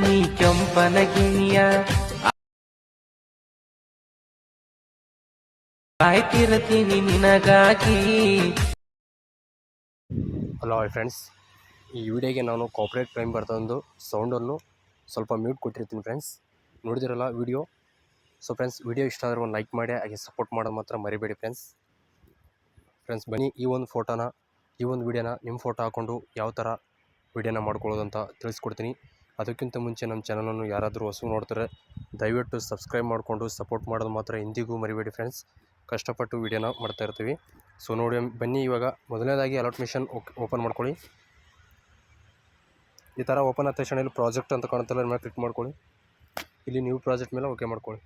ನೀ ಕೆಂಪನಗಿನಿಯ ಕಾಯ್ತಿರ್ತೀನಿ ನಿನಗಾಗಿ. Hello hi friends, ಈ ವಿಡಿಯೋಗೆ ನಾನು ಕಾಪರೇಟ್ ಕ್ರೈಮ್ ಬರ್ತದೊಂದು ಸೌಂಡನ್ನು ಸ್ವಲ್ಪ ಮ್ಯೂಟ್ ಕೊಟ್ಟಿರ್ತೀನಿ ಫ್ರೆಂಡ್ಸ್. ನೋಡಿದಿರಲ್ಲ ವಿಡಿಯೋ. ಸೊ ಫ್ರೆಂಡ್ಸ್, ವಿಡಿಯೋ ಇಷ್ಟ ಆದರೆ ಒಂದು ಲೈಕ್ ಮಾಡಿ, ಹಾಗೆ ಸಪೋರ್ಟ್ ಮಾಡೋದು ಮಾತ್ರ ಮರಿಬೇಡಿ ಫ್ರೆಂಡ್ಸ್. ಬನ್ನಿ ಈ ಒಂದು ಫೋಟೋನ, ಈ ಒಂದು ವಿಡಿಯೋನ ನಿಮ್ಮ ಫೋಟೋ ಹಾಕ್ಕೊಂಡು ಯಾವ ಥರ ವಿಡಿಯೋನ ಮಾಡ್ಕೊಳ್ಳೋದು ಅಂತ ತಿಳಿಸ್ಕೊಡ್ತೀನಿ. ಅದಕ್ಕಿಂತ ಮುಂಚೆ ನಮ್ಮ ಚಾನಲನ್ನು ಯಾರಾದರೂ ಹೊಸ ನೋಡ್ತಾರೆ ದಯವಿಟ್ಟು ಸಬ್ಸ್ಕ್ರೈಬ್ ಮಾಡಿಕೊಂಡು ಸಪೋರ್ಟ್ ಮಾಡೋದು ಮಾತ್ರ ಎಂದಿಗೂ ಮರಿಬೇಡಿ ಫ್ರೆಂಡ್ಸ್. ಕಷ್ಟಪಟ್ಟು ವಿಡಿಯೋನ ಮಾಡ್ತಾ ಇರ್ತೀವಿ. ಸೊ ನೋಡಿ ಬನ್ನಿ, ಇವಾಗ ಮೊದಲನೇದಾಗಿ ಅಲಾಟ್ ಮಿಷನ್ ಓಪನ್ ಮಾಡ್ಕೊಳ್ಳಿ. ಈ ಥರ ಓಪನ್ ಆದ ತಕ್ಷಣ ಇಲ್ಲಿ ಪ್ರಾಜೆಕ್ಟ್ ಅಂತ ಕಾಣುತ್ತಲ್ಲ, ಮೇಲೆ ಕ್ಲಿಕ್ ಮಾಡ್ಕೊಳ್ಳಿ. ಇಲ್ಲಿ ನ್ಯೂ ಪ್ರಾಜೆಕ್ಟ್ ಮೇಲೆ ಓಕೆ ಮಾಡ್ಕೊಳ್ಳಿ.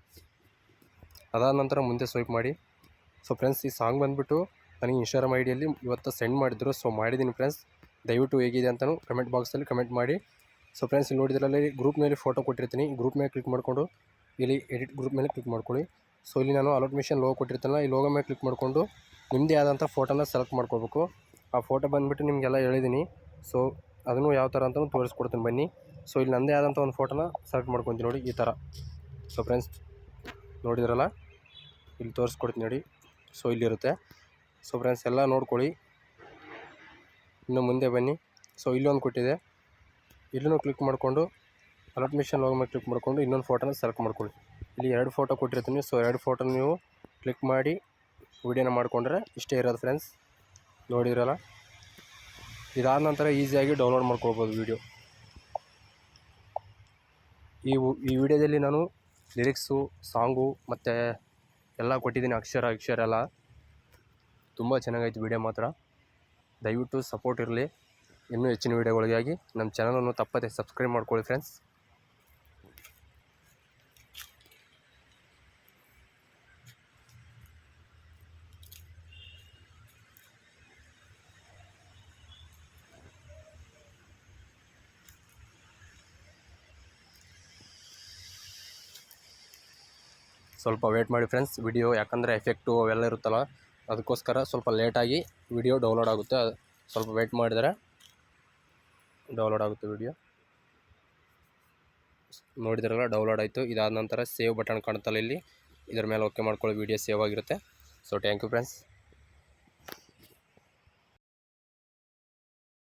ಅದಾದ ನಂತರ ಮುಂದೆ ಸ್ವೈಪ್ ಮಾಡಿ. ಸೊ ಫ್ರೆಂಡ್ಸ್, ಈ ಸಾಂಗ್ ಬಂದುಬಿಟ್ಟು ನನಗೆ ಇನ್ಸ್ಟಾಗ್ರಾಮ್ ಐಡಿಯಲ್ಲಿ ಇವತ್ತು ಸೆಂಡ್ ಮಾಡಿದ್ರು. ಸೊ ಮಾಡಿದ್ದೀನಿ ಫ್ರೆಂಡ್ಸ್. ದಯವಿಟ್ಟು ಹೇಗಿದೆ ಅಂತಲೂ ಕಮೆಂಟ್ ಬಾಕ್ಸಲ್ಲಿ ಕಮೆಂಟ್ ಮಾಡಿ. ಸೊ ಫ್ರೆಂಡ್ಸ್, ಇಲ್ಲಿ ನೋಡಿದ್ರಲ್ಲಿ ಗ್ರೂಪ್ ಮೇಲೆ ಫೋಟೋ ಕೊಟ್ಟಿರ್ತೀನಿ. ಗ್ರೂಪ್ ಮೇಲೆ ಕ್ಲಿಕ್ ಮಾಡಿಕೊಂಡು ಇಲ್ಲಿ ಎಡಿಟ್ ಗ್ರೂಪ್ ಮೇಲೆ ಕ್ಲಿಕ್ ಮಾಡ್ಕೊಳ್ಳಿ. ಸೊ ಇಲ್ಲಿ ನಾನು ಅಲಾಟ್ ಮಿಷನ್ ಲೋಗೋ ಕೊಟ್ಟಿರ್ತಾನಲ್ಲ, ಈ ಲೋಗೋ ಮೇಲೆ ಕ್ಲಿಕ್ ಮಾಡಿಕೊಂಡು ನಿಮ್ಮದೇ ಆದಂಥ ಫೋಟೋನ ಸೆಲೆಕ್ಟ್ ಮಾಡ್ಕೋಬೇಕು. ಆ ಫೋಟೋ ಬಂದುಬಿಟ್ಟು ನಿಮಗೆಲ್ಲ ಹೇಳಿದ್ದೀನಿ. ಸೊ ಅದನ್ನು ಯಾವ ಥರ ಅಂತಲೂ ತೋರಿಸ್ಕೊಡ್ತೀನಿ ಬನ್ನಿ. ಸೊ ಇಲ್ಲಿ ನನ್ನದೇ ಆದಂಥ ಒಂದು ಫೋಟೋನ ಸೆಲೆಕ್ಟ್ ಮಾಡ್ಕೊತೀನಿ ನೋಡಿ, ಈ ಥರ. ಸೊ ಫ್ರೆಂಡ್ಸ್, ನೋಡಿದ್ರಲ್ಲ, ಇಲ್ಲಿ ತೋರಿಸ್ಕೊಡ್ತೀನಿ ನೋಡಿ. ಸೊ ಇಲ್ಲಿರುತ್ತೆ. ಸೊ ಫ್ರೆಂಡ್ಸ್, ಎಲ್ಲ ನೋಡ್ಕೊಳ್ಳಿ. ಇನ್ನು ಮುಂದೆ ಬನ್ನಿ. ಸೊ ಇಲ್ಲೊಂದು ಕೊಟ್ಟಿದೆ, ಇಲ್ಲೂ ಕ್ಲಿಕ್ ಮಾಡಿಕೊಂಡು ಅಲಾಟ್ ಮಿಷನ್ ಲೋಗೋ ಮೇಲೆ ಕ್ಲಿಕ್ ಮಾಡಿಕೊಂಡು ಇನ್ನೊಂದು ಫೋಟೋನ ಸೆಲೆಕ್ಟ್ ಮಾಡ್ಕೊಳ್ಳಿ. ಇಲ್ಲಿ 2 ಫೋಟೋ ಕೊಟ್ಟಿರ್ತೀನಿ. ಸೊ 2 ಫೋಟೋ ನೀವು ಕ್ಲಿಕ್ ಮಾಡಿ ವಿಡಿಯೋನ ಮಾಡಿಕೊಂಡ್ರೆ ಇಷ್ಟೇ ಇರೋದು ಫ್ರೆಂಡ್ಸ್. ನೋಡಿದ್ರಲ್ಲ, ಇದಾದ ನಂತರ ಈಸಿಯಾಗಿ ಡೌನ್ಲೋಡ್ ಮಾಡ್ಕೊಳ್ಬೋದು ವಿಡಿಯೋ. ಈ ವಿಡಿಯೋದಲ್ಲಿ ನಾನು ಲಿರಿಕ್ಸು, ಸಾಂಗು ಮತ್ತು ಎಲ್ಲ ಕೊಟ್ಟಿದ್ದೀನಿ, ಅಕ್ಷರ ಎಲ್ಲ ತುಂಬ ಚೆನ್ನಾಗೈತೆ ವಿಡಿಯೋ ಮಾತ್ರ. ದಯವಿಟ್ಟು ಸಪೋರ್ಟ್ ಇರಲಿ. ಇನ್ನೂ ಹೆಚ್ಚಿನ ವಿಡಿಯೋಗಳಿಗಾಗಿ ನಮ್ಮ ಚಾನಲನ್ನು ತಪ್ಪದೆ ಸಬ್ಸ್ಕ್ರೈಬ್ ಮಾಡ್ಕೊಳ್ಳಿ ಫ್ರೆಂಡ್ಸ್. ಸ್ವಲ್ಪ ವೇಟ್ ಮಾಡಿ ಫ್ರೆಂಡ್ಸ್ ವಿಡಿಯೋ, ಯಾಕಂದರೆ ಎಫೆಕ್ಟು ಅವೆಲ್ಲ ಇರುತ್ತಲ್ಲ, ಅದಕ್ಕೋಸ್ಕರ ಸ್ವಲ್ಪ ಲೇಟಾಗಿ ವಿಡಿಯೋ ಡೌನ್ಲೋಡ್ ಆಗುತ್ತೆ. ಸ್ವಲ್ಪ ವೇಟ್ ಮಾಡಿದರೆ ಡೌನ್ಲೋಡ್ ಆಗುತ್ತೆ ವಿಡಿಯೋ. ನೋಡಿದ್ರಲ್ಲ, ಡೌನ್ಲೋಡ್ ಆಯಿತು. ಇದಾದ ನಂತರ ಸೇವ್ ಬಟನ್ ಕಾಣುತ್ತಲ್ಲ ಇಲ್ಲಿ, ಇದರ ಮೇಲೆ ಓಕೆ ಮಾಡ್ಕೊಳ್ಳಿ. ವಿಡಿಯೋ ಸೇವ್ ಆಗಿರುತ್ತೆ. So thank you friends.